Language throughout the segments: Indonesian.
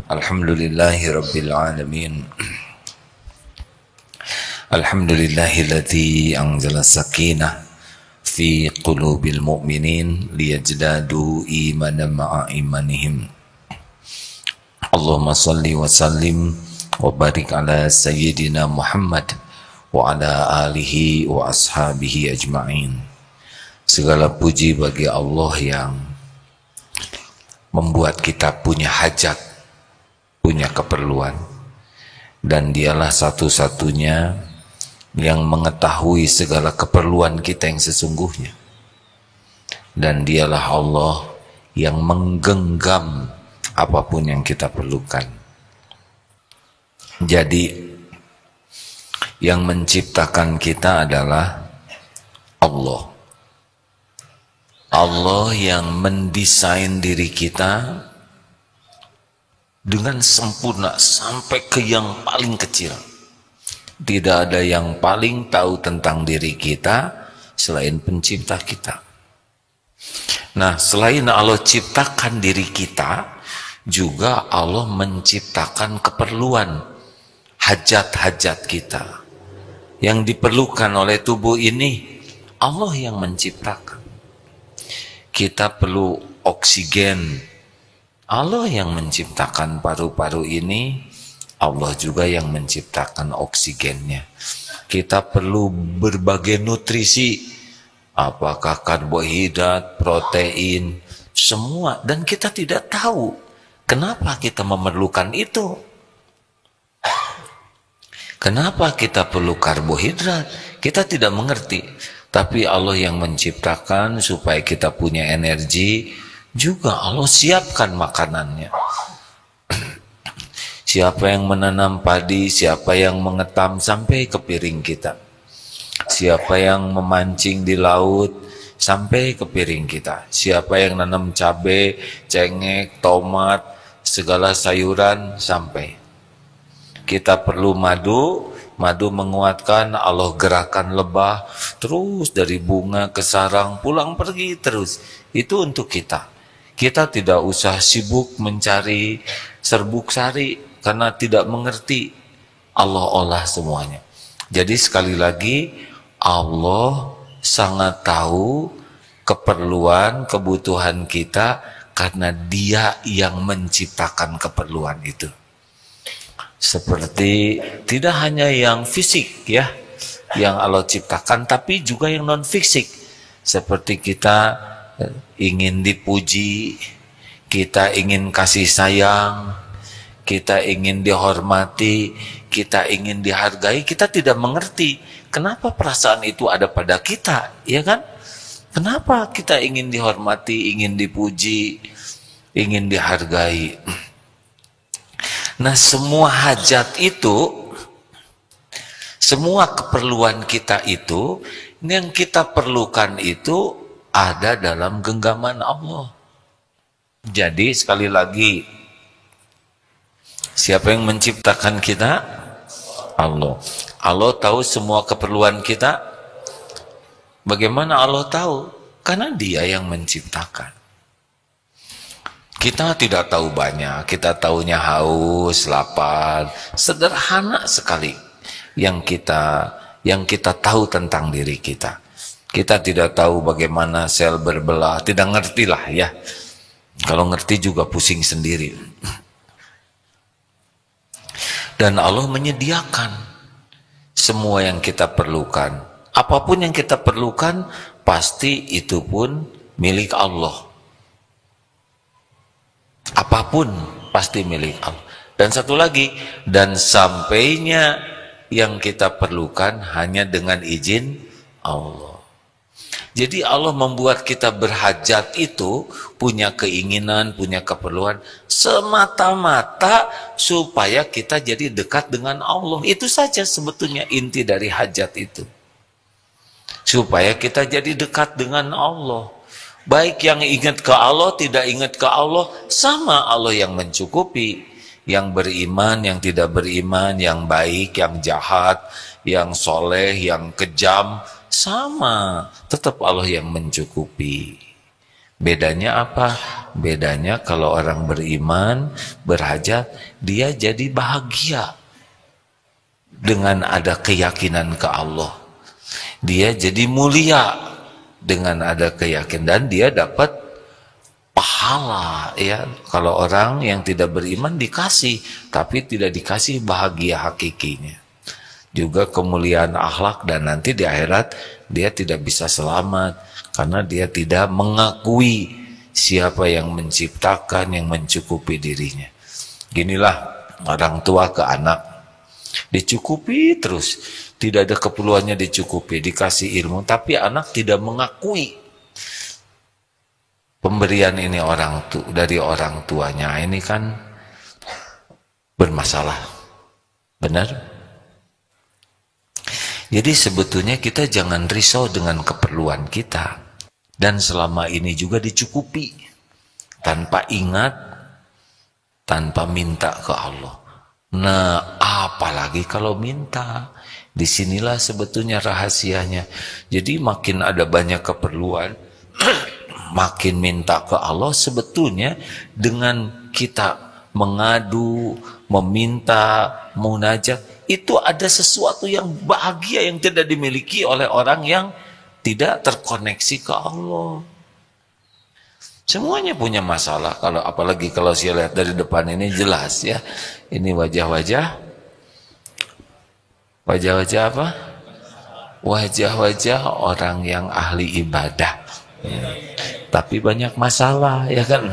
Alhamdulillahi Rabbil Alamin. Alhamdulillahilladzi anzala sakinah fi qulubil mu'minin liyajdadu imanan ma'a imanihim. Allahumma salli wa sallim wa barik ala sayyidina Muhammad wa ala alihi wa ashabihi ajma'in. Segala puji bagi Allah yang membuat kita punya hajat, punya keperluan, dan dialah satu-satunya yang mengetahui segala keperluan kita yang sesungguhnya, dan dialah Allah yang menggenggam apapun yang kita perlukan. Jadi yang menciptakan kita adalah Allah. Allah yang mendesain diri kita dengan sempurna sampai ke yang paling kecil. Tidak ada yang paling tahu tentang diri kita selain pencipta kita. Nah, selain Allah ciptakan diri kita, juga Allah menciptakan keperluan, hajat-hajat kita. Yang diperlukan oleh tubuh ini, Allah yang menciptakan. Kita perlu oksigen, Allah yang menciptakan paru-paru ini, Allah juga yang menciptakan oksigennya. Kita perlu berbagai nutrisi, apakah karbohidrat, protein, semua. Dan kita tidak tahu kenapa kita memerlukan itu. Kenapa kita perlu karbohidrat? Kita tidak mengerti. Tapi Allah yang menciptakan supaya kita punya energi, juga Allah siapkan makanannya. Siapa yang menanam padi, siapa yang mengetam sampai ke piring kita. Siapa yang memancing di laut sampai ke piring kita. Siapa yang nanam cabai, cengkeh, tomat, segala sayuran sampai. Kita perlu madu, madu menguatkan, Allah gerakan lebah, terus dari bunga ke sarang, pulang pergi terus. Itu untuk kita. Kita tidak usah sibuk mencari serbuk sari, karena tidak mengerti. Allah olah semuanya. Jadi sekali lagi, Allah sangat tahu keperluan, kebutuhan kita, karena Dia yang menciptakan keperluan itu. Seperti tidak hanya yang fisik ya, yang Allah ciptakan, tapi juga yang non fisik. Seperti kita ingin dipuji, kita ingin kasih sayang, kita ingin dihormati, kita ingin dihargai. Kita tidak mengerti kenapa perasaan itu ada pada kita, ya kan? Kenapa kita ingin dihormati, ingin dipuji, ingin dihargai? Nah, semua hajat itu, semua keperluan kita itu, yang kita perlukan itu ada dalam genggaman Allah. Jadi sekali lagi, siapa yang menciptakan kita? Allah. Allah tahu semua keperluan kita. Bagaimana Allah tahu? Karena Dia yang menciptakan. Kita tidak tahu banyak, kita tahunya haus, lapar, sederhana sekali yang kita tahu tentang diri kita. Kita tidak tahu bagaimana sel berbelah, tidak ngerti lah ya. Kalau ngerti juga pusing sendiri. Dan Allah menyediakan semua yang kita perlukan. Apapun yang kita perlukan, pasti itu pun milik Allah. Apapun pasti milik Allah. Dan satu lagi, dan sampainya yang kita perlukan hanya dengan izin Allah. Jadi Allah membuat kita berhajat itu, punya keinginan, punya keperluan, semata-mata supaya kita jadi dekat dengan Allah. Itu saja sebetulnya inti dari hajat itu. Supaya kita jadi dekat dengan Allah. Baik yang ingat ke Allah, tidak ingat ke Allah, sama Allah yang mencukupi. Yang beriman, yang tidak beriman, yang baik, yang jahat, yang soleh, yang kejam, sama. Tetap Allah yang mencukupi. Bedanya apa? Bedanya kalau orang beriman, berhajat, dia jadi bahagia dengan ada keyakinan ke Allah. Dia jadi mulia dengan ada keyakinan, dan dia dapat pahala ya. Kalau orang yang tidak beriman dikasih, tapi tidak dikasih bahagia hakikinya. Juga kemuliaan akhlak, dan nanti di akhirat dia tidak bisa selamat karena dia tidak mengakui siapa yang menciptakan, yang mencukupi dirinya. Ginilah orang tua ke anak, dicukupi terus, tidak ada keperluannya dicukupi, dikasih ilmu, tapi anak tidak mengakui pemberian ini dari orang tuanya. Ini kan bermasalah, benar? Jadi sebetulnya kita jangan risau dengan keperluan kita, dan selama ini juga dicukupi tanpa ingat, tanpa minta ke Allah. Nah, apalagi kalau minta. Disinilah sebetulnya rahasianya. Jadi makin ada banyak keperluan, makin minta ke Allah. Sebetulnya dengan kita mengadu, meminta, munajat, itu ada sesuatu yang bahagia yang tidak dimiliki oleh orang yang tidak terkoneksi ke Allah. Semuanya punya masalah, apalagi kalau saya lihat dari depan ini jelas ya. Ini wajah-wajah apa? Wajah-wajah orang yang ahli ibadah. Tapi banyak masalah ya kan.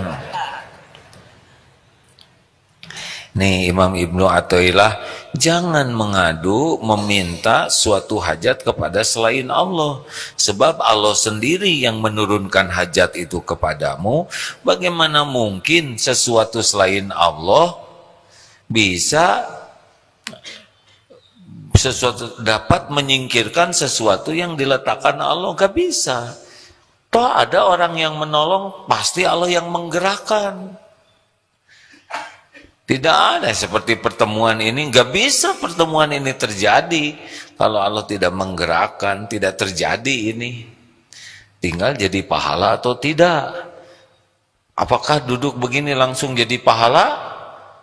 Nih Imam Ibnu Athaillah, jangan mengadu, meminta suatu hajat kepada selain Allah. Sebab Allah sendiri yang menurunkan hajat itu kepadamu. Bagaimana mungkin sesuatu selain Allah bisa dapat menyingkirkan sesuatu yang diletakkan Allah? Gak bisa. Toh ada orang yang menolong, pasti Allah yang menggerakkan. Tidak ada seperti pertemuan ini, gak bisa pertemuan ini terjadi kalau Allah tidak menggerakkan, tidak terjadi ini. Tinggal jadi pahala atau tidak. Apakah duduk begini langsung jadi pahala?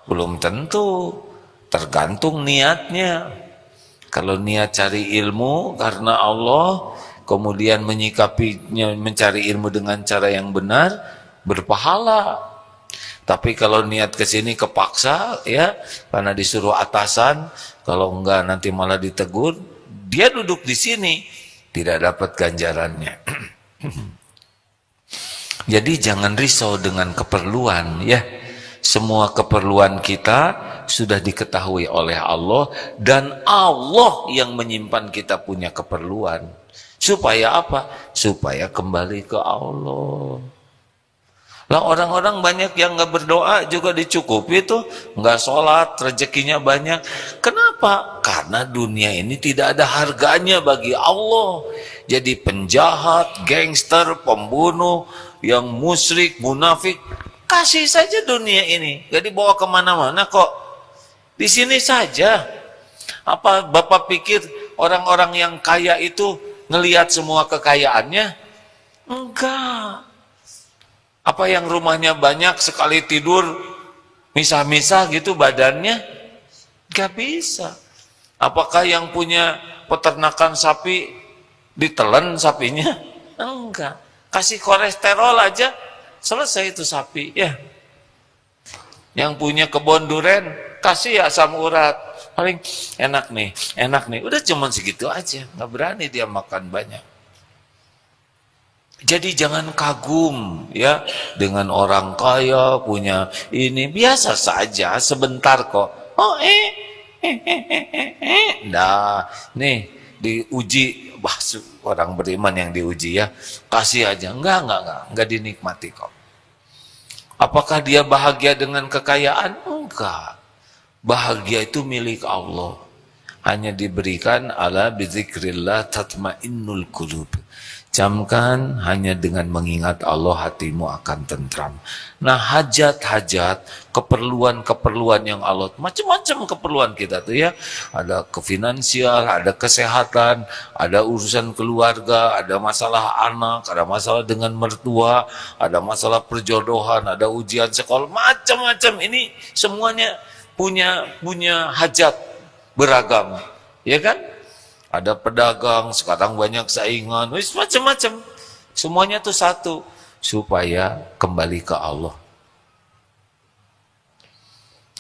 Belum tentu, tergantung niatnya. Kalau niat cari ilmu karena Allah, kemudian menyikapinya, mencari ilmu dengan cara yang benar, berpahala. Tapi kalau niat ke sini kepaksa ya, karena disuruh atasan, kalau enggak nanti malah ditegur, dia duduk di sini tidak dapat ganjarannya. Jadi jangan risau dengan keperluan ya. Semua keperluan kita sudah diketahui oleh Allah, dan Allah yang menyimpan kita punya keperluan. Supaya apa? Supaya kembali ke Allah. Lah orang-orang banyak yang nggak berdoa juga dicukupi tuh, nggak sholat, rezekinya banyak. Kenapa? Karena dunia ini tidak ada harganya bagi Allah. Jadi penjahat, gangster, pembunuh, yang musyrik, munafik, kasih saja dunia ini, gak dibawa kemana-mana kok. Di sini saja. Apa Bapak pikir orang-orang yang kaya itu ngelihat semua kekayaannya? Enggak. Apa yang rumahnya banyak, sekali tidur misah-misah gitu badannya? Gak bisa. Apakah yang punya peternakan sapi ditelan sapinya? Enggak. Kasih kolesterol aja selesai itu sapi ya. Yang punya kebun duren kasih asam urat, paling enak nih, udah cuman segitu aja, nggak berani dia makan banyak. Jadi jangan kagum ya dengan orang kaya punya ini, biasa saja, sebentar kok. Oh nah nih diuji, wah orang beriman yang diuji ya, kasih aja, enggak dinikmati kok. Apakah dia bahagia dengan kekayaan? Enggak. Bahagia itu milik Allah. Hanya diberikan ala bizikrillah tatmainnul qulub. Camkan hanya dengan mengingat Allah hatimu akan tentram. Nah, hajat-hajat, keperluan-keperluan yang Allah, macam-macam keperluan kita tuh ya. Ada kefinansial, ada kesehatan, ada urusan keluarga, ada masalah anak, ada masalah dengan mertua, ada masalah perjodohan, ada ujian sekolah, macam-macam. Ini semuanya punya hajat beragam, ya kan? Ada pedagang, sekarang banyak saingan, wis macam-macam. Semuanya tuh satu, supaya kembali ke Allah.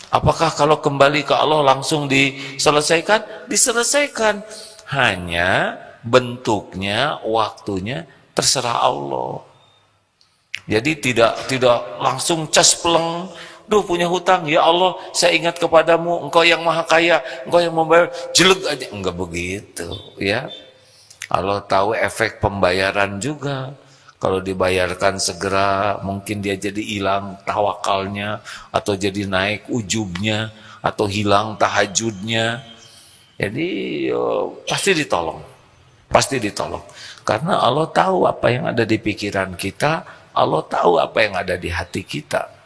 Apakah kalau kembali ke Allah langsung diselesaikan? Diselesaikan. Hanya bentuknya, waktunya terserah Allah. Jadi tidak langsung cas peleng. Duh, punya hutang, ya Allah, saya ingat kepadamu, engkau yang maha kaya, engkau yang membayar, jelek aja. Enggak begitu, ya. Allah tahu efek pembayaran juga. Kalau dibayarkan segera, mungkin dia jadi hilang tawakalnya, atau jadi naik ujubnya, atau hilang tahajudnya. Jadi pasti ditolong. Pasti ditolong. Karena Allah tahu apa yang ada di pikiran kita, Allah tahu apa yang ada di hati kita.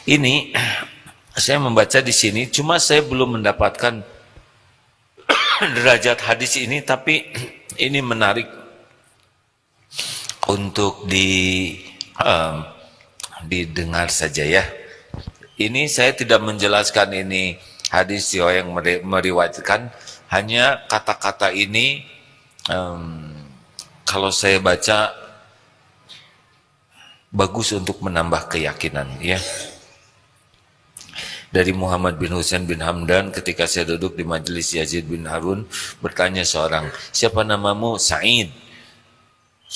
Ini saya membaca di sini, cuma saya belum mendapatkan derajat hadis ini, tapi ini menarik untuk didengar saja ya. Ini saya tidak menjelaskan ini hadis yang meriwayatkan, hanya kata-kata ini kalau saya baca bagus untuk menambah keyakinan ya. Dari Muhammad bin Husain bin Hamdan, ketika saya duduk di majelis Yazid bin Harun, bertanya seorang, siapa namamu? Sa'id.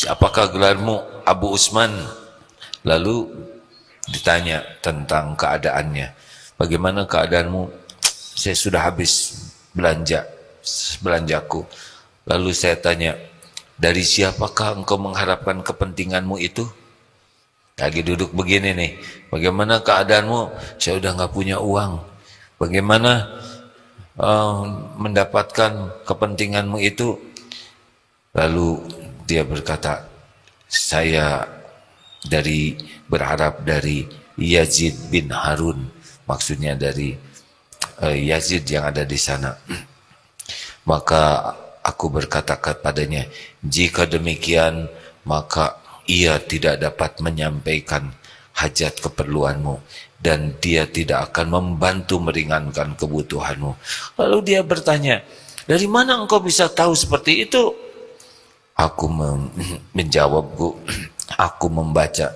Apakah gelarmu? Abu Usman. Lalu ditanya tentang keadaannya. Bagaimana keadaanmu? Saya sudah habis belanjaku. Lalu saya tanya, dari siapakah engkau mengharapkan kepentinganmu itu? Lagi duduk begini nih, bagaimana keadaanmu? Saya udah nggak punya uang. Bagaimana mendapatkan kepentinganmu itu? Lalu dia berkata, saya berharap dari Yazid bin Harun, maksudnya dari Yazid yang ada di sana. Maka aku berkata kepadanya, jika demikian, maka ia tidak dapat menyampaikan hajat keperluanmu dan dia tidak akan membantu meringankan kebutuhanmu. Lalu dia bertanya, dari mana engkau bisa tahu seperti itu? Aku menjawabku, aku membaca.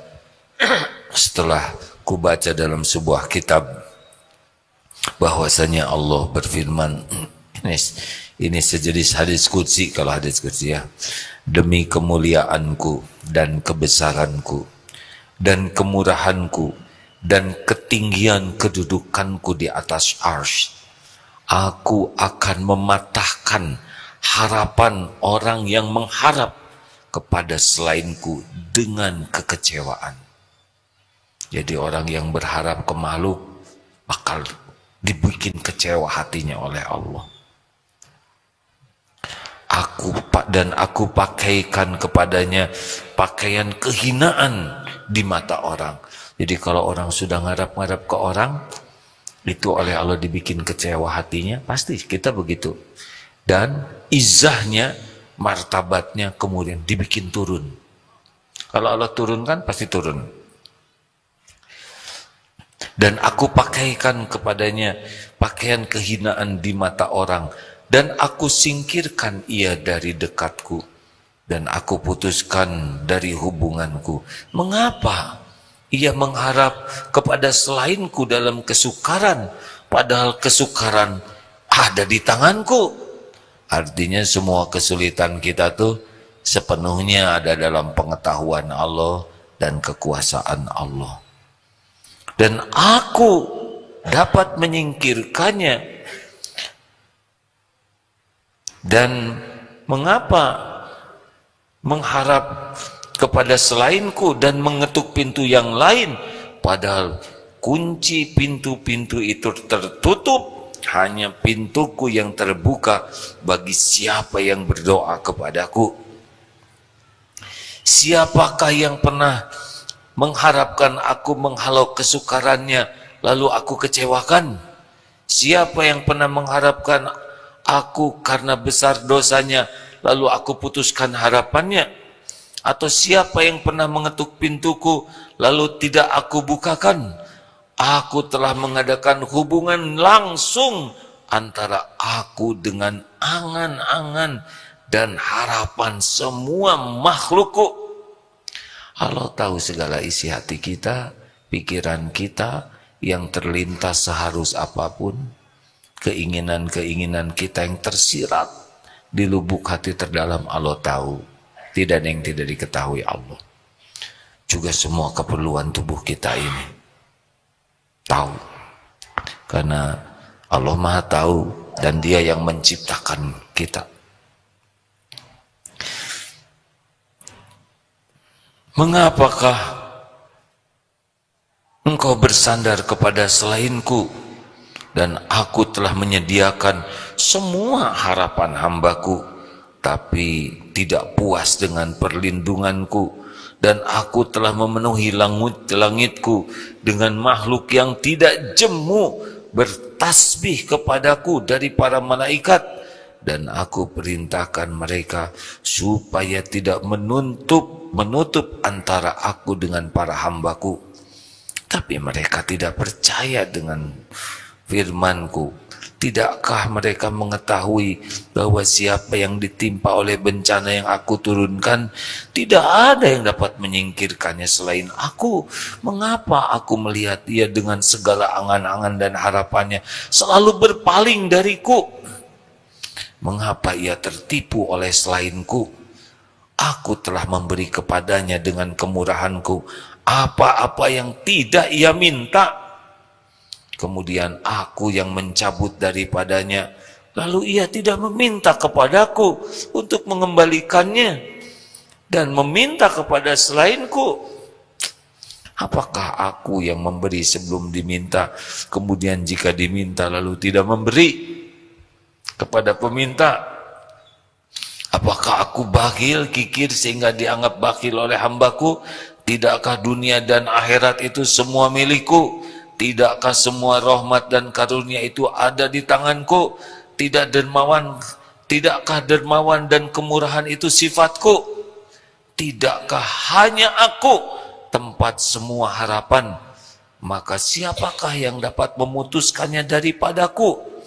Setelah ku baca dalam sebuah kitab bahwasanya Allah berfirman, ini sejenis hadis qudsi, kalau hadis qudsi ya, demi kemuliaanku dan kebesaranku dan kemurahanku dan ketinggian kedudukanku di atas arsy, aku akan mematahkan harapan orang yang mengharap kepada selainku dengan kekecewaan. Jadi orang yang berharap ke makhluk bakal dibikin kecewa hatinya oleh Allah. Aku pakaikan kepadanya pakaian kehinaan di mata orang. Jadi kalau orang sudah ngarap-ngarap ke orang, itu oleh Allah dibikin kecewa hatinya, pasti kita begitu. Dan izahnya, martabatnya kemudian dibikin turun. Kalau Allah turunkan, pasti turun. Dan aku pakaikan kepadanya pakaian kehinaan di mata orang, dan aku singkirkan ia dari dekatku, dan aku putuskan dari hubunganku. Mengapa ia mengharap kepada selainku dalam kesukaran, padahal kesukaran ada di tanganku? Artinya semua kesulitan kita tuh sepenuhnya ada dalam pengetahuan Allah dan kekuasaan Allah. Dan aku dapat menyingkirkannya. Dan mengapa mengharap kepada selainku dan mengetuk pintu yang lain, padahal kunci pintu-pintu itu tertutup, hanya pintuku yang terbuka bagi siapa yang berdoa kepadaku. Siapakah yang pernah mengharapkan aku menghalau kesukarannya lalu aku kecewakan? Siapa yang pernah mengharapkan aku karena besar dosanya lalu aku putuskan harapannya? Atau siapa yang pernah mengetuk pintuku lalu tidak aku bukakan? Aku telah mengadakan hubungan langsung antara aku dengan angan-angan dan harapan semua makhlukku. Allah tahu segala isi hati kita, pikiran kita yang terlintas seharus apapun, keinginan-keinginan kita yang tersirat di lubuk hati terdalam. Allah tahu, tidak ada yang tidak diketahui Allah. Juga semua keperluan tubuh kita ini tahu, karena Allah Maha tahu dan Dia yang menciptakan kita. Mengapakah engkau bersandar kepada selainku, dan aku telah menyediakan semua harapan hambaku, tapi tidak puas dengan perlindunganku, dan aku telah memenuhi langitku dengan makhluk yang tidak jemu bertasbih kepadaku dari para malaikat, dan aku perintahkan mereka supaya tidak menutup antara aku dengan para hambaku. Tapi mereka tidak percaya dengan firmanku. Tidakkah mereka mengetahui bahwa siapa yang ditimpa oleh bencana yang aku turunkan, tidak ada yang dapat menyingkirkannya selain aku? Mengapa aku melihat dia dengan segala angan-angan dan harapannya selalu berpaling dariku? Mengapa ia tertipu oleh selainku? Aku telah memberi kepadanya dengan kemurahanku apa-apa yang tidak ia minta. Kemudian aku yang mencabut daripadanya, lalu ia tidak meminta kepadaku untuk mengembalikannya dan meminta kepada selainku. Apakah aku yang memberi sebelum diminta, kemudian jika diminta lalu tidak memberi kepada peminta? Apakah aku bakhil, kikir sehingga dianggap bakhil oleh hambaku? Tidakkah dunia dan akhirat itu semua milikku? Tidakkah semua rahmat dan karunia itu ada di tanganku? Tidakkah dermawan dan kemurahan itu sifatku? Tidakkah hanya aku tempat semua harapan? Maka siapakah yang dapat memutuskannya daripadaku?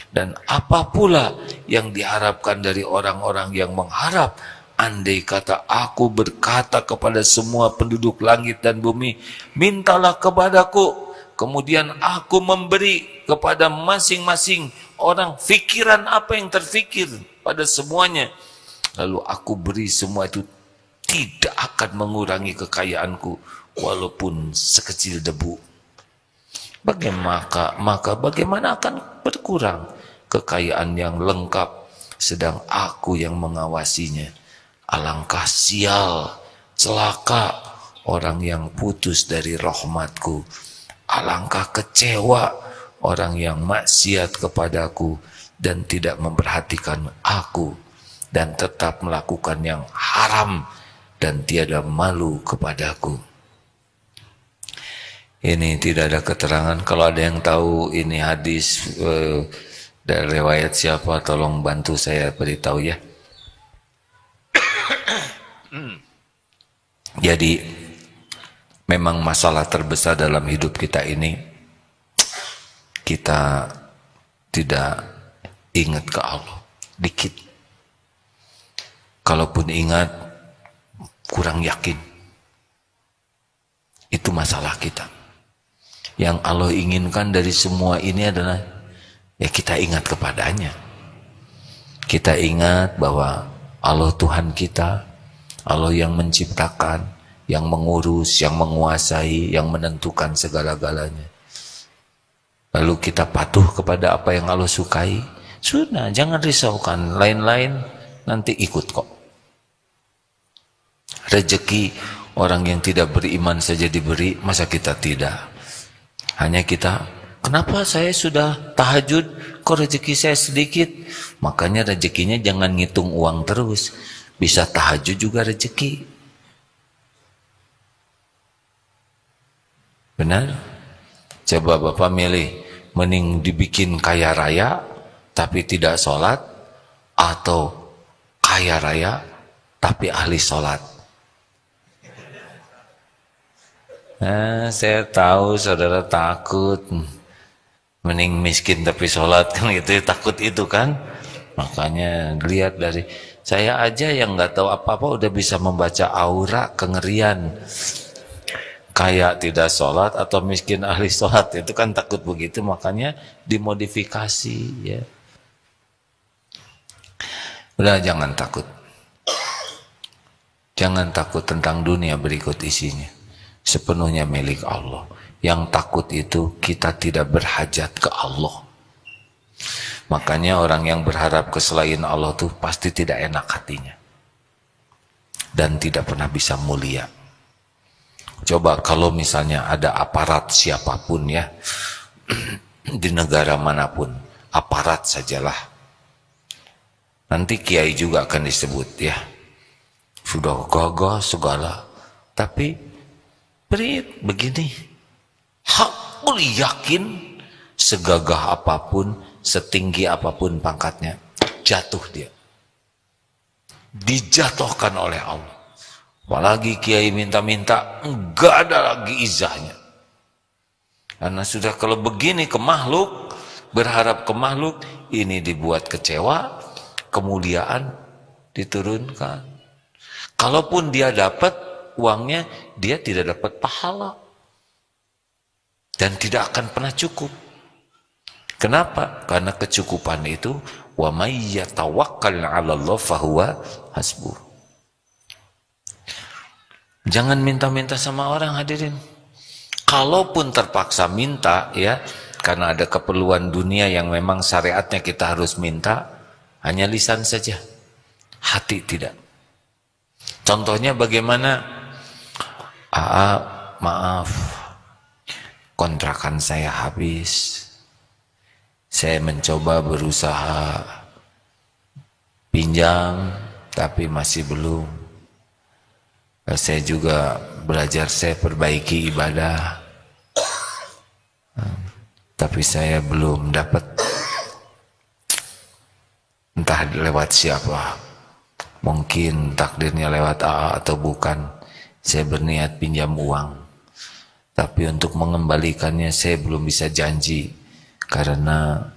Dan apa pula yang diharapkan dari orang-orang yang mengharap? Andai kata aku berkata kepada semua penduduk langit dan bumi, mintalah kepadaku, kemudian aku memberi kepada masing-masing orang fikiran apa yang terfikir pada semuanya, lalu aku beri semua itu, tidak akan mengurangi kekayaanku walaupun sekecil debu. Bagaimana akan berkurang kekayaan yang lengkap sedang aku yang mengawasinya? Alangkah sial, celaka orang yang putus dari rahmatku. Alangkah kecewa orang yang maksiat kepadaku dan tidak memperhatikan aku dan tetap melakukan yang haram dan tiada malu kepadaku. Ini tidak ada keterangan. Kalau ada yang tahu ini hadis dari riwayat siapa, tolong bantu saya beritahu ya. Jadi memang masalah terbesar dalam hidup kita ini, kita tidak ingat ke Allah dikit. Kalaupun ingat, kurang yakin. Itu masalah kita. Yang Allah inginkan dari semua ini adalah ya kita ingat kepadanya. Kita ingat bahwa Allah Tuhan kita, Allah yang menciptakan, yang mengurus, yang menguasai, yang menentukan segala-galanya. Lalu kita patuh kepada apa yang Allah sukai. Sudah, jangan risaukan. Lain-lain nanti ikut kok. Rezeki orang yang tidak beriman saja diberi, masa kita tidak? Hanya kita, kenapa saya sudah tahajud, kok rezeki saya sedikit? Makanya rezekinya jangan ngitung uang terus. Bisa tahajud juga rezeki. Benar? Coba Bapak milih, mending dibikin kaya raya tapi tidak sholat, atau kaya raya tapi ahli sholat. Saya tahu saudara takut, mending miskin tapi sholat kan gitu, takut itu kan. Makanya lihat dari saya aja yang nggak tahu apa-apa udah bisa membaca aura kengerian. Kaya tidak sholat atau miskin ahli sholat, itu kan takut begitu, makanya dimodifikasi ya. Udah, jangan takut. Jangan takut tentang dunia berikut isinya. Sepenuhnya milik Allah. Yang takut itu kita tidak berhajat ke Allah. Makanya orang yang berharap ke selain Allah tuh pasti tidak enak hatinya. Dan tidak pernah bisa mulia. Coba kalau misalnya ada aparat siapapun ya, di negara manapun, aparat sajalah. Nanti kiai juga akan disebut ya. Sudah gagah segala. Tapi berit begini. Hakul yakin segagah apapun, setinggi apapun pangkatnya, jatuh dia. Dijatuhkan oleh Allah. Apalagi kiai minta-minta, enggak ada lagi izahnya. Karena sudah kalau begini ke makhluk, berharap ke makhluk, ini dibuat kecewa, kemuliaan diturunkan. Kalaupun dia dapat uangnya, dia tidak dapat pahala. Dan tidak akan pernah cukup. Kenapa? Karena kecukupan itu, wa may yatawakkal 'ala Allah fahuwa hasbuh. Jangan minta-minta sama orang, hadirin. Kalaupun terpaksa minta ya, karena ada keperluan dunia yang memang syariatnya kita harus minta, hanya lisan saja, hati tidak. Contohnya bagaimana? Maaf, kontrakan saya habis. Saya mencoba berusaha pinjam, tapi masih belum. Saya juga belajar, saya perbaiki ibadah, tapi saya belum dapat, entah lewat siapa, mungkin takdirnya lewat AA atau bukan. Saya berniat pinjam uang, tapi untuk mengembalikannya saya belum bisa janji, karena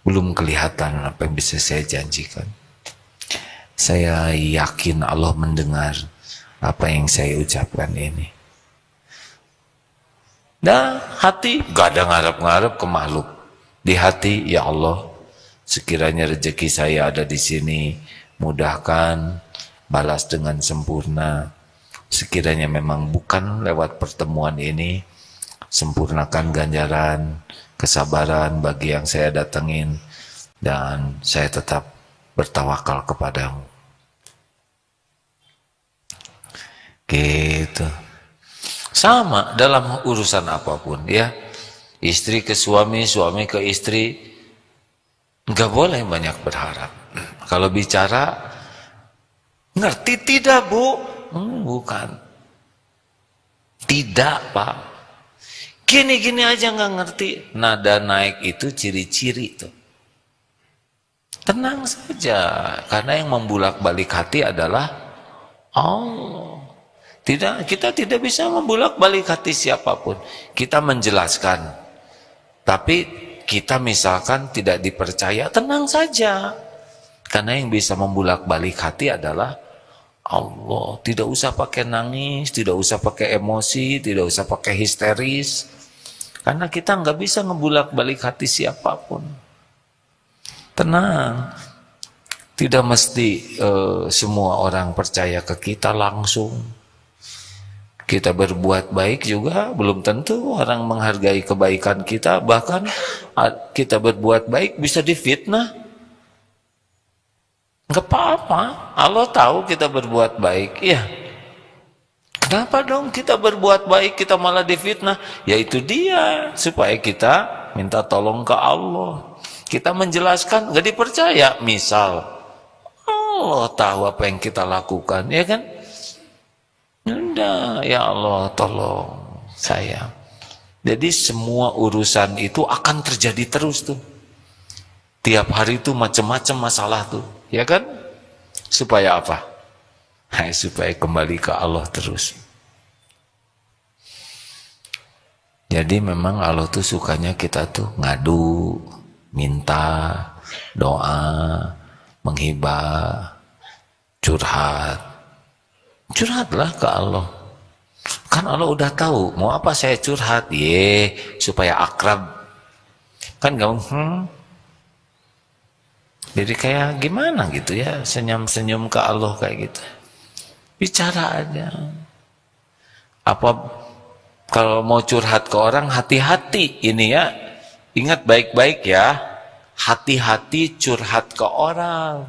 belum kelihatan apa yang bisa saya janjikan. Saya yakin Allah mendengar apa yang saya ucapkan ini. Nah, hati gak ada ngarep-ngarep ke makhluk. Di hati, ya Allah, sekiranya rezeki saya ada di sini, mudahkan, balas dengan sempurna. Sekiranya memang bukan lewat pertemuan ini, sempurnakan ganjaran, kesabaran bagi yang saya datengin, dan saya tetap bertawakal kepadamu. Gitu. Sama dalam urusan apapun ya. Istri ke suami, suami ke istri, nggak boleh banyak berharap. Kalau bicara, ngerti tidak bu? Bukan. Tidak pak. Gini-gini aja nggak ngerti. Nada naik itu ciri-ciri tuh. Tenang saja, karena yang membulak-balik hati adalah Allah. Kita tidak bisa membulak-balik hati siapapun. Kita menjelaskan. Tapi kita misalkan tidak dipercaya, tenang saja. Karena yang bisa membulak-balik hati adalah Allah. Tidak usah pakai nangis, tidak usah pakai emosi, tidak usah pakai histeris. Karena kita nggak bisa ngebulak-balik hati siapapun. Tenang. Tidak mesti semua orang percaya ke kita langsung. Kita berbuat baik juga belum tentu orang menghargai kebaikan kita. Bahkan kita berbuat baik bisa difitnah. Enggak apa-apa. Allah tahu kita berbuat baik. Iya. Kenapa dong kita berbuat baik kita malah difitnah? Yaitu dia. Supaya kita minta tolong ke Allah. Kita menjelaskan enggak dipercaya. Misal Allah tahu apa yang kita lakukan, ya kan? Udah, ya Allah tolong saya. Jadi semua urusan itu akan terjadi terus tuh. Tiap hari tuh macam-macam masalah tuh, ya kan? Supaya apa? Supaya kembali ke Allah terus. Jadi memang Allah tuh sukanya kita tuh ngadu, minta, doa, menghibah, curhat. Curhatlah ke Allah. Kan Allah udah tahu mau apa saya curhat, supaya akrab. Kan gampang. Jadi kayak gimana gitu ya, senyum-senyum ke Allah kayak gitu. Bicara aja. Apa kalau mau curhat ke orang, hati-hati ini ya. Ingat baik-baik ya. Hati-hati curhat ke orang.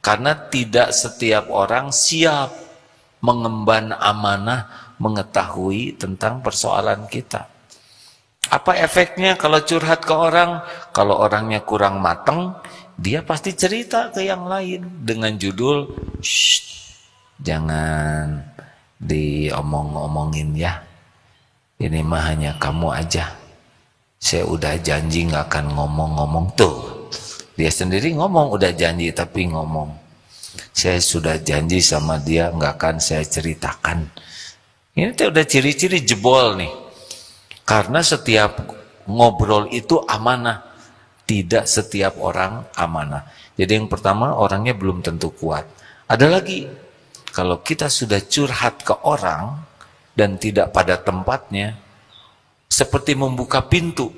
Karena tidak setiap orang siap mengemban amanah, mengetahui tentang persoalan kita. Apa efeknya kalau curhat ke orang? Kalau orangnya kurang mateng, dia pasti cerita ke yang lain dengan judul, jangan diomong-omongin ya. Ini mah hanya kamu aja. Saya udah janji gak akan ngomong-ngomong tuh. Dia sendiri ngomong udah janji tapi ngomong. Saya sudah janji sama dia nggak akan saya ceritakan. Ini tuh udah ciri-ciri jebol nih. Karena setiap ngobrol itu amanah. Tidak setiap orang amanah. Jadi yang pertama orangnya belum tentu kuat. Ada lagi, kalau kita sudah curhat ke orang dan tidak pada tempatnya, seperti membuka pintu,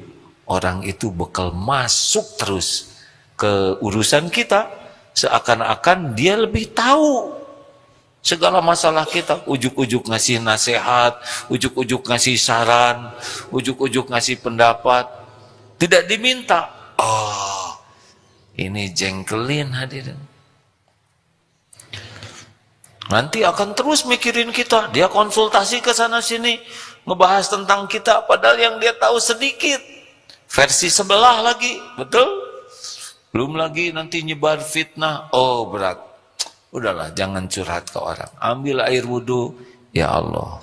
orang itu bakal masuk terus ke urusan kita. Seakan-akan dia lebih tahu segala masalah kita. Ujuk-ujuk ngasih nasihat, ujuk-ujuk ngasih saran, ujuk-ujuk ngasih pendapat. Tidak diminta. Oh, ini jengkelin hadirin. Nanti akan terus mikirin kita. Dia konsultasi ke sana sini, ngebahas tentang kita, padahal yang dia tahu sedikit. Versi sebelah lagi, betul? Belum lagi nanti nyebar fitnah. Oh berat. Udahlah, jangan curhat ke orang. Ambil air wudhu. Ya Allah,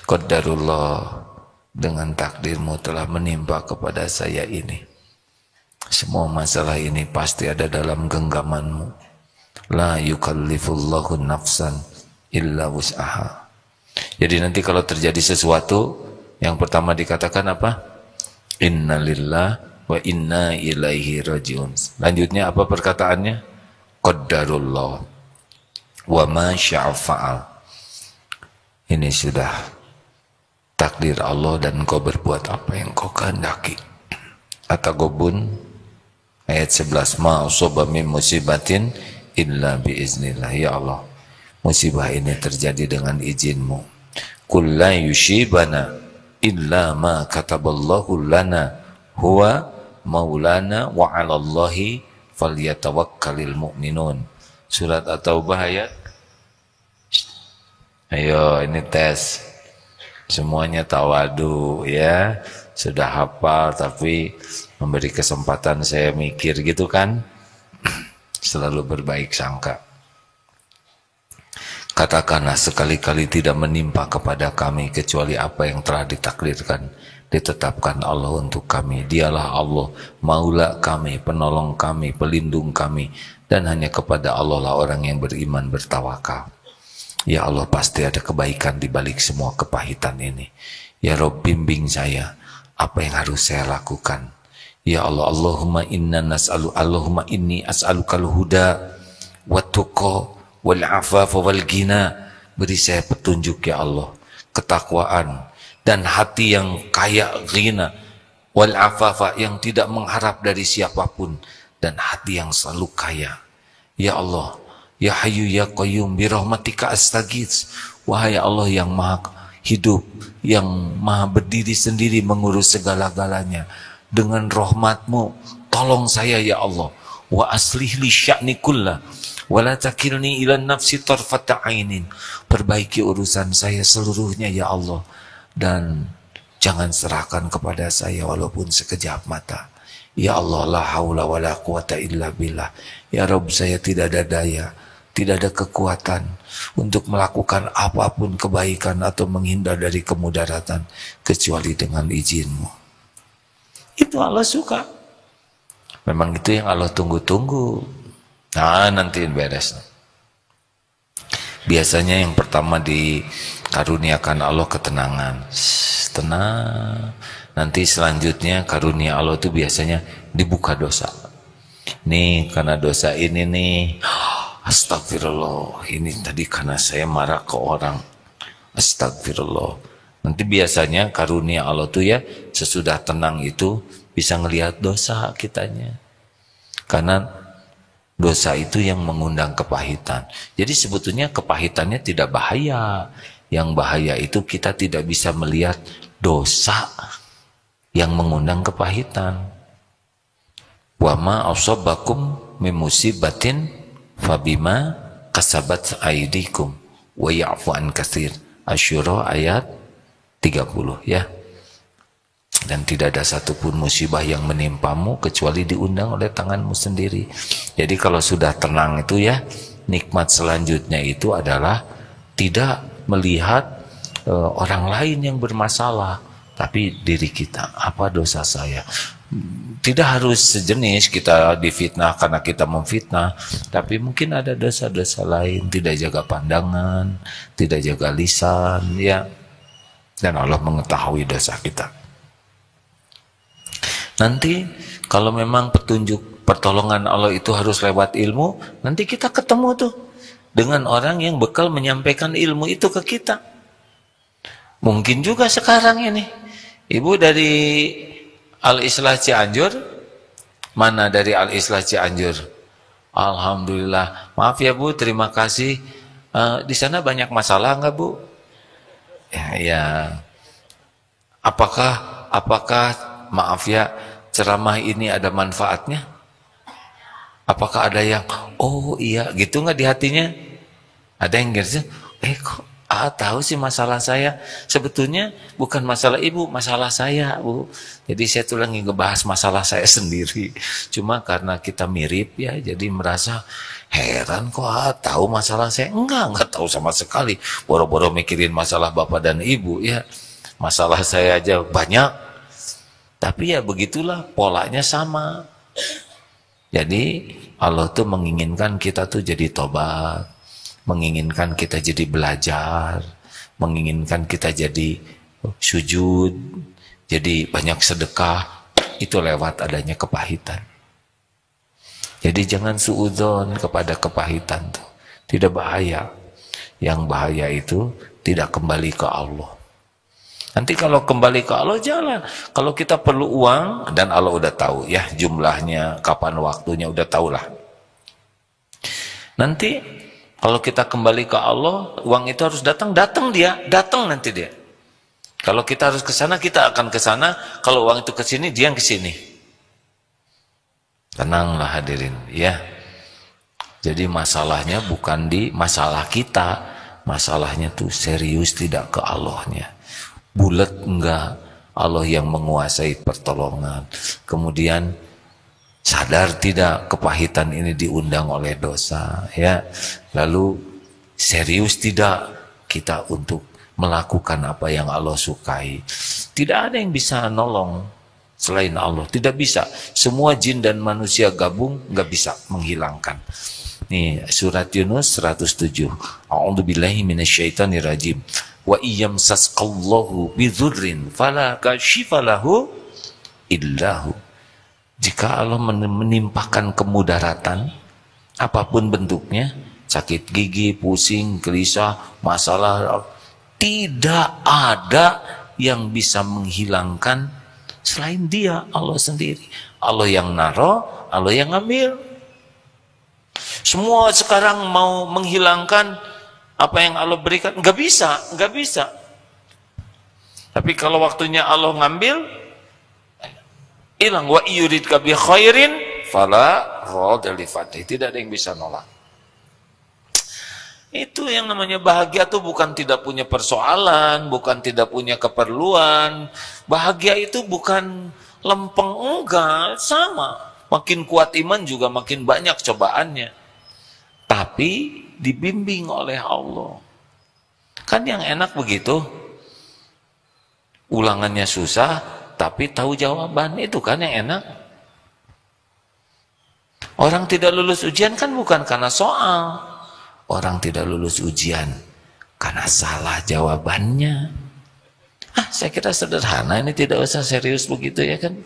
qadarullah, dengan takdirmu telah menimpa kepada saya ini. Semua masalah ini pasti ada dalam genggamanmu. La yukallifullahu nafsan illa wus'aha. Jadi nanti kalau terjadi sesuatu, yang pertama dikatakan apa? Innalillah wa inna ilaihi rajiun. Lanjutnya apa perkataannya? Qadarullah wa ma syaa fa'al. Ini sudah takdir Allah dan kau berbuat apa yang kau kehendaki. At-Taghabun ayat 11, ma usaba min musibatin illa biiznillah. Ya Allah, musibah ini terjadi dengan izinmu. Qul la yushibana illa ma kataballahu lana huwa maulana wa 'alallahi falyatawakkalul mu'minun. Surat At-Taubah ayat. Ayo ini tes. Semuanya tawadu ya. Sudah hafal tapi memberi kesempatan saya mikir gitu kan. Selalu berbaik sangka. Katakanlah sekali-kali tidak menimpa kepada kami kecuali apa yang telah ditakdirkan, ditetapkan Allah untuk kami. Dialah Allah, maula kami, penolong kami, pelindung kami, dan hanya kepada Allah lah orang yang beriman bertawakal. Ya Allah, pasti ada kebaikan di balik semua kepahitan ini. Ya Rabb, bimbing saya apa yang harus saya lakukan. Ya Allah, Allahumma inni as'alukal huda wa tuqa wal afafa wal ghina. Beri saya petunjuk ya Allah, ketakwaan dan hati yang kaya ghina, wal afafa yang tidak mengharap dari siapapun, dan hati yang selalu kaya. Ya Allah, ya Hayyu ya Qayyum bi rahmatika astaghits. Wahai Allah yang maha hidup, yang maha berdiri sendiri mengurus segala-galanya, dengan rahmatmu tolong saya ya Allah. Wa aslih li sya'ni kullah wa la takilni ila nafsi tarfata ainin. Perbaiki urusan saya seluruhnya ya Allah, dan jangan serahkan kepada saya walaupun sekejap mata. Ya Allah, la haula wa la quwata illa billah. Ya Rabb, saya tidak ada daya, tidak ada kekuatan untuk melakukan apapun kebaikan atau menghindar dari kemudaratan kecuali dengan izin-Mu. Itu Allah suka. Memang itu yang Allah tunggu-tunggu. Nah, nanti beres. Biasanya yang pertama dikaruniakan Allah ketenangan. Tenang. Nanti selanjutnya karunia Allah itu biasanya dibuka dosa. Nih karena dosa ini nih, astagfirullah, ini tadi karena saya marah ke orang, astagfirullah. Nanti biasanya karunia Allah tuh ya sesudah tenang itu bisa ngelihat dosa kitanya. Karena dosa itu yang mengundang kepahitan. Jadi sebetulnya kepahitannya tidak bahaya. Yang bahaya itu kita tidak bisa melihat dosa yang mengundang kepahitan. Wa ma asabakum min musibatin fabima kasabat aydikum wa ya'fu an katsir. Asy-Syura ayat 30 ya. Dan tidak ada satupun musibah yang menimpamu kecuali diundang oleh tanganmu sendiri. Jadi kalau sudah tenang itu ya, nikmat selanjutnya itu adalah tidak melihat orang lain yang bermasalah, tapi diri kita. Apa dosa saya? Tidak harus sejenis kita difitnah karena kita memfitnah, tapi mungkin ada dosa-dosa lain, tidak jaga pandangan, tidak jaga lisan, ya. Dan Allah mengetahui dosa kita. Nanti kalau memang petunjuk pertolongan Allah itu harus lewat ilmu, nanti kita ketemu tuh dengan orang yang bekal menyampaikan ilmu itu ke kita. Mungkin juga sekarang ini ibu dari Al-Islah Cianjur. Mana dari Al-Islah Cianjur? Alhamdulillah. Maaf ya Bu, terima kasih. Di sana banyak masalah nggak Bu? Ya. Apakah maaf ya, ceramah ini ada manfaatnya? Apakah ada yang oh iya gitu nggak di hatinya? Ada yang gitu, kok tahu sih masalah saya. Sebetulnya bukan masalah ibu, masalah saya Bu. Jadi saya tuh lagi ngebahas masalah saya sendiri. Cuma karena kita mirip ya, jadi merasa heran kok tahu masalah saya. Enggak tahu sama sekali. Boro-boro mikirin masalah bapak dan ibu ya. Masalah saya aja banyak. Tapi ya begitulah, polanya sama. Jadi Allah tuh menginginkan kita tuh jadi tobat, menginginkan kita jadi belajar, menginginkan kita jadi sujud, jadi banyak sedekah. Itu lewat adanya kepahitan. Jadi jangan suudzon kepada kepahitan tuh. Tidak bahaya. Yang bahaya itu tidak kembali ke Allah. Nanti kalau kembali ke Allah jalan. Kalau kita perlu uang dan Allah udah tahu ya jumlahnya, kapan waktunya udah tahulah. Nanti kalau kita kembali ke Allah, uang itu harus datang nanti dia. Kalau kita harus ke sana, kita akan ke sana. Kalau uang itu ke sini, dia yang ke sini. Tenanglah hadirin ya. Jadi masalahnya bukan di masalah kita, masalahnya tuh serius tidak ke Allahnya. Bulat enggak Allah yang menguasai pertolongan. Kemudian sadar tidak kepahitan ini diundang oleh dosa ya. Lalu serius tidak kita untuk melakukan apa yang Allah sukai. Tidak ada yang bisa nolong selain Allah, tidak bisa. Semua jin dan manusia gabung nggak bisa menghilangkan. Nih surat Yunus 107. A'udzubillahi minasyaitonirrajim. Wa iyamsasqallahu bidzurrin fala kashifa lahu illahu. Jika Allah menimpakan kemudaratan apapun bentuknya, sakit gigi, pusing, gelisah, masalah, tidak ada yang bisa menghilangkan selain Dia, Allah sendiri. Allah yang naro, Allah yang ngambil. Semua sekarang mau menghilangkan apa yang Allah berikan, nggak bisa. Tapi kalau waktunya Allah ngambil, hilang. Wa yuridka bi khairin fala radha li fadli. Tidak ada yang bisa nolak. Itu yang namanya bahagia tuh bukan tidak punya persoalan, bukan tidak punya keperluan. Bahagia itu bukan lempeng, enggak, sama. Makin kuat iman juga makin banyak cobaannya. Tapi dibimbing oleh Allah. Kan yang enak begitu. Ulangannya susah, tapi tahu jawaban, itu kan yang enak. Orang tidak lulus ujian kan bukan karena soal. Orang tidak lulus ujian karena salah jawabannya. Saya kira sederhana, ini tidak usah serius begitu ya kan.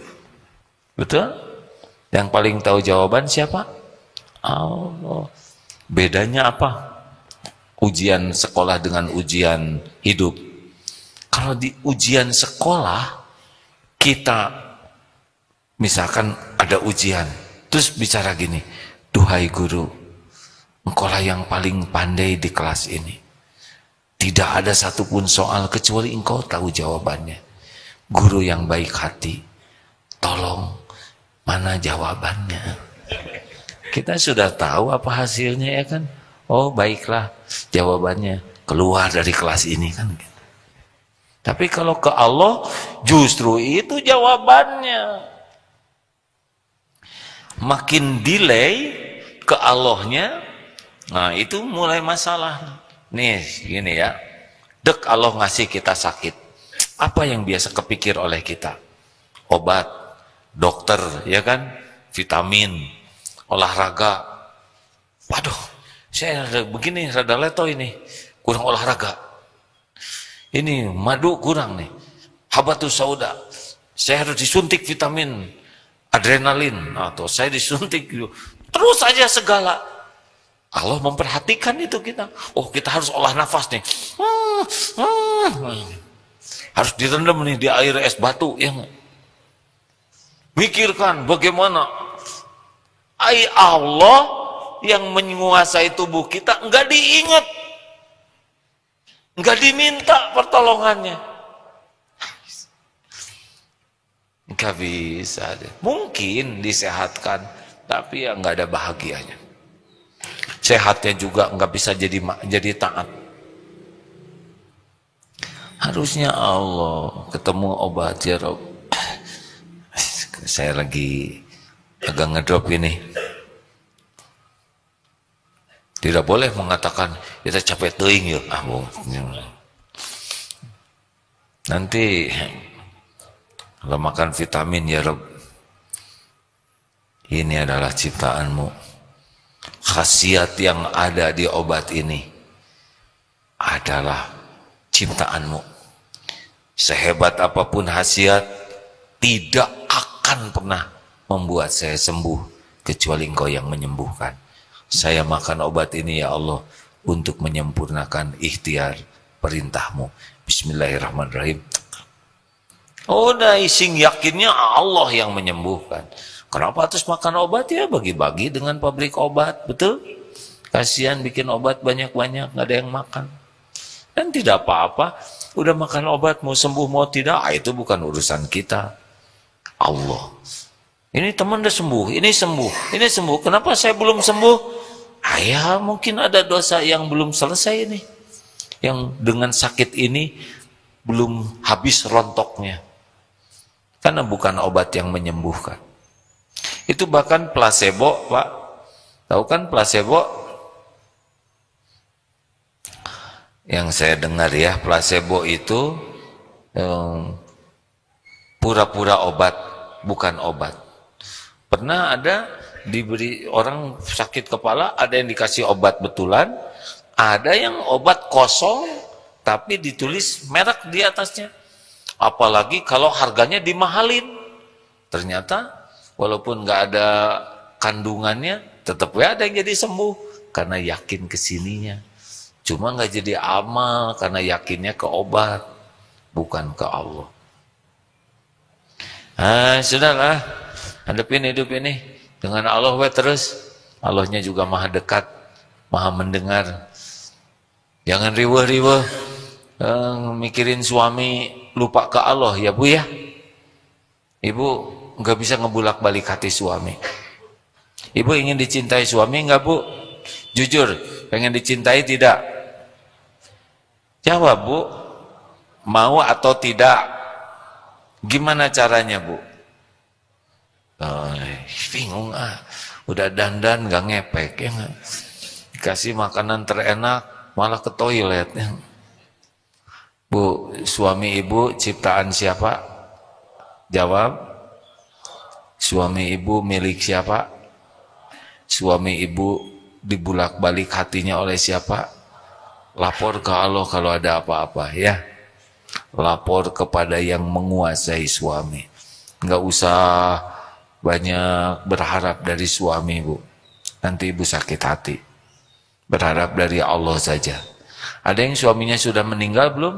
Betul? Yang paling tahu jawaban siapa? Allah. Bedanya apa? Ujian sekolah dengan ujian hidup. Kalau di ujian sekolah, kita misalkan ada ujian, terus bicara gini, duhai guru, engkaulah yang paling pandai di kelas ini. Tidak ada satupun soal kecuali engkau tahu jawabannya. Guru yang baik hati, tolong mana jawabannya? Kita sudah tahu apa hasilnya ya kan? Oh baiklah, jawabannya keluar dari kelas ini kan. Tapi kalau ke Allah, justru itu jawabannya. Makin delay ke Allahnya, nah itu mulai masalah. Nih gini ya, dek Allah ngasih kita sakit. Apa yang biasa kepikir oleh kita? Obat, dokter, ya kan? Vitamin, olahraga. Waduh, saya begini, rada leto ini, kurang olahraga. Ini madu kurang nih, habatus sauda, saya harus disuntik vitamin adrenalin, atau saya disuntik terus saja segala. Allah memperhatikan itu kita. Oh kita harus olah nafas nih, harus direndam nih di air es batu ya nggak? Mikirkan bagaimana Allah yang menguasai tubuh kita nggak diingat, nggak diminta pertolongannya. Nggak bisa deh. Mungkin disehatkan, tapi ya nggak ada bahagianya. Sehatnya juga nggak bisa jadi taat. Harusnya Allah ketemu obat ya Rob. Saya lagi agak ngedrop ini. Tidak boleh mengatakan kita capek teuing yuk. Nanti kalau makan vitamin ya Rob, ini adalah ciptaanmu. Khasiat yang ada di obat ini adalah ciptaanmu. Sehebat apapun khasiat, tidak akan pernah membuat saya sembuh kecuali Engkau yang menyembuhkan. Saya makan obat ini ya Allah untuk menyempurnakan ikhtiar perintahmu. Bismillahirrahmanirrahim. Udah ising yakinnya Allah yang menyembuhkan. Kenapa terus makan obat ya? Bagi-bagi dengan pabrik obat, betul? Kasihan bikin obat banyak-banyak, nggak ada yang makan. Dan tidak apa-apa, udah makan obat mau sembuh mau tidak, itu bukan urusan kita. Allah. Ini teman udah sembuh, ini sembuh, ini sembuh. Kenapa saya belum sembuh? Ya mungkin ada dosa yang belum selesai nih, yang dengan sakit ini belum habis rontoknya, karena bukan obat yang menyembuhkan. Itu bahkan placebo, Pak. Tahu kan placebo? Yang saya dengar ya, placebo itu pura-pura obat, bukan obat. Pernah ada diberi orang sakit kepala, ada yang dikasih obat betulan, ada yang obat kosong tapi ditulis merek di atasnya. Apalagi kalau harganya dimahalin. Ternyata walaupun nggak ada kandungannya, tetap ada yang jadi sembuh karena yakin kesininya. Cuma nggak jadi amal karena yakinnya ke obat, bukan ke Allah. Sudahlah, hadapin hidup ini dengan Allah terus. Allahnya juga maha dekat, maha mendengar. Jangan riweh-riweh mikirin suami, lupa ke Allah ya Bu ya. Ibu nggak bisa ngebulak-balik hati suami. Ibu ingin dicintai suami nggak Bu? Jujur, pengen dicintai tidak? Jawab Bu, mau atau tidak? Gimana caranya Bu? Bingung udah dandan nggak ngepek ya nggak? dikasih makanan terenak malah ke toilet. Bu, suami ibu ciptaan siapa? Jawab. Suami ibu milik siapa? Suami ibu dibulak-balik hatinya oleh siapa? Lapor ke Allah kalau ada apa-apa ya. Lapor kepada yang menguasai suami. Nggak usah banyak berharap dari suami ibu. Nanti ibu sakit hati. Berharap dari Allah saja. Ada yang suaminya sudah meninggal belum?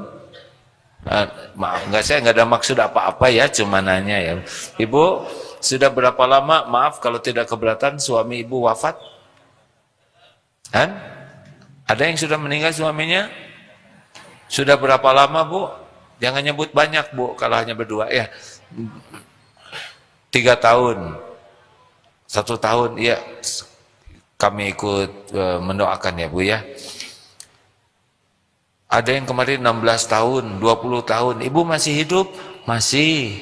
Maaf, saya nggak ada maksud apa-apa ya, cuma nanya ya. Ibu, sudah berapa lama, maaf kalau tidak keberatan, suami ibu wafat? Ada yang sudah meninggal suaminya? Sudah berapa lama bu? Jangan nyebut banyak bu, kalau hanya berdua ya. 3 tahun, 1 tahun, ya. Kami ikut mendoakan ya bu ya. Ada yang kemarin 16 tahun, 20 tahun. Ibu masih hidup? Masih.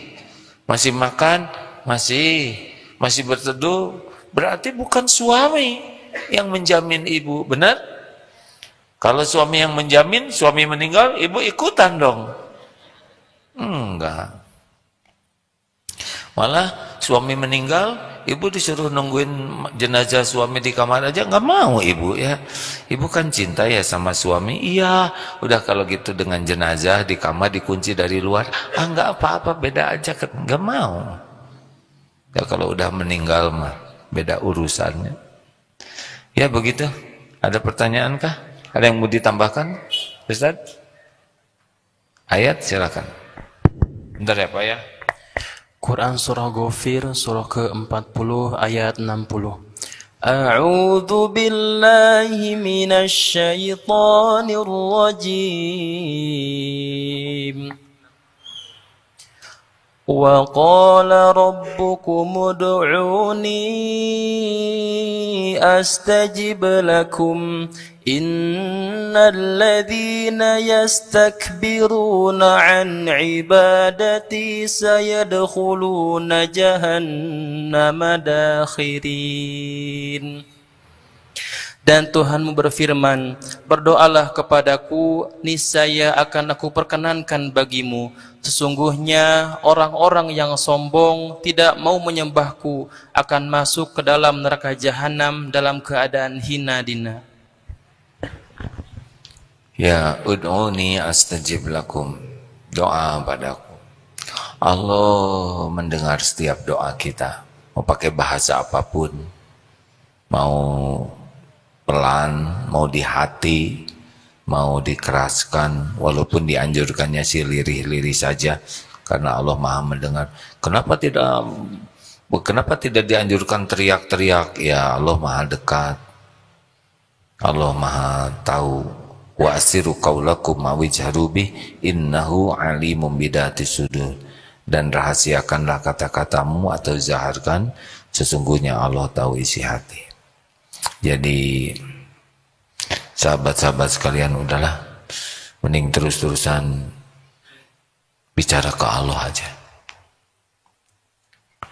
Masih makan? Masih. Masih berteduh? Berarti bukan suami yang menjamin ibu, benar? Kalau suami yang menjamin, suami meninggal, ibu ikutan dong. Enggak. Malah suami meninggal, ibu disuruh nungguin jenazah suami di kamar aja, nggak mau ibu ya. Ibu kan cinta ya sama suami. Iya, udah kalau gitu dengan jenazah di kamar dikunci dari luar. Nggak apa-apa, beda aja, nggak mau. Ya kalau udah meninggal mah beda urusannya. Ya begitu. Ada pertanyaan kah? Ada yang mau ditambahkan, Ustaz? Ayat silakan. Bentar ya Pak ya. Quran Surah Ghafir surah ke-40 ayat 60. A'udzu billahi minasy syaithanir rajim. Wa qala rabbukum ud'uni astajib lakum. Innal ladzina yastakbiruna an ibadati sayadkhuluna jahannama dakhirin. Dan Tuhanmu berfirman, berdoalah kepadaku, niscaya akan aku perkenankan bagimu. Sesungguhnya orang-orang yang sombong tidak mau menyembahku akan masuk ke dalam neraka jahanam dalam keadaan hina dina. Ya, ud'uni astajib lakum. Doa padaku. Allah mendengar setiap doa kita. Mau pakai bahasa apapun. Mau pelan, mau di hati, mau dikeraskan. Walaupun dianjurkannya sih lirih-lirih saja. Karena Allah Maha mendengar. Kenapa tidak dianjurkan teriak-teriak? Ya, Allah Maha dekat. Allah Maha tahu. Wa asiru qaulakum ma'wijharu bih innahu alimun bidatis sudur. Dan rahasiakanlah kata-katamu atau zaharkan, sesungguhnya Allah tahu isi hati. Jadi sahabat-sahabat sekalian, udahlah, mending terus-terusan bicara ke Allah aja.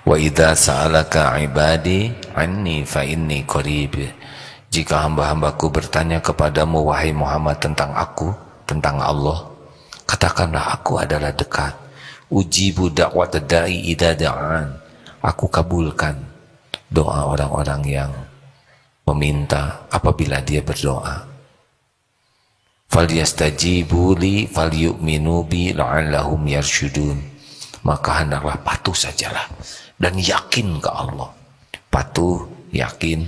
Wa idza sa'alaka ibadi anni fa inni qarib. Jika hamba-hambaku bertanya kepadamu wahai Muhammad tentang aku, tentang Allah, katakanlah aku adalah dekat. Ujibu da'wat da'i idza da'an. Aku kabulkan doa orang-orang yang meminta apabila dia berdoa. Falyastajibu li falyu'minu bi la'allahum yarshudun. Maka hendaklah patuh sajalah dan yakin ke Allah. Patuh, yakin,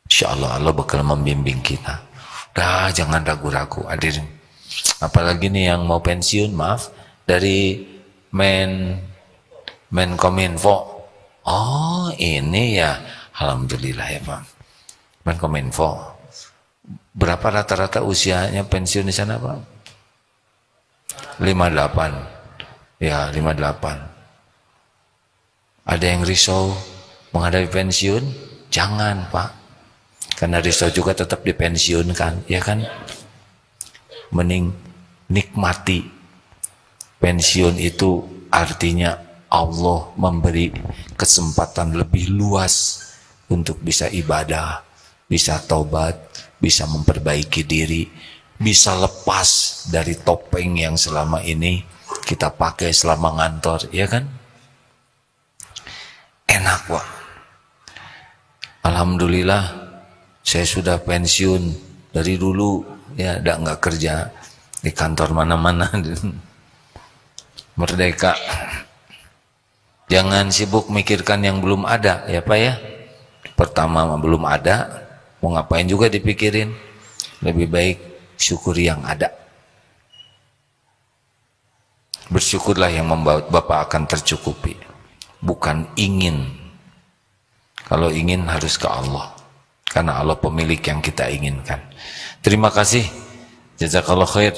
insyaallah Allah bakal membimbing kita. Dah, jangan ragu-ragu hadirin. Apalagi nih yang mau pensiun, maaf, dari Menkominfo. Oh, ini ya. Alhamdulillah ya, Pak. Menkominfo. Berapa rata-rata usianya pensiun di sana, Pak? 58. Ya, 58. Ada yang risau menghadapi pensiun? Jangan, Pak. Karena risau juga tetap dipensiunkan, ya kan? Mending nikmati. Pensiun itu artinya Allah memberi kesempatan lebih luas untuk bisa ibadah, bisa taubat, bisa memperbaiki diri, bisa lepas dari topeng yang selama ini kita pakai selama ngantor, ya kan? Enak, Pak. Alhamdulillah, saya sudah pensiun dari dulu, ya, nggak kerja di kantor mana-mana. Merdeka. Jangan sibuk mikirkan yang belum ada, ya Pak ya. Pertama belum ada, mau ngapain juga dipikirin. Lebih baik syukuri yang ada. Bersyukurlah yang membuat Bapak akan tercukupi. Bukan ingin. Kalau ingin harus ke Allah. Karena Allah pemilik yang kita inginkan. Terima kasih. Jazakallah khair.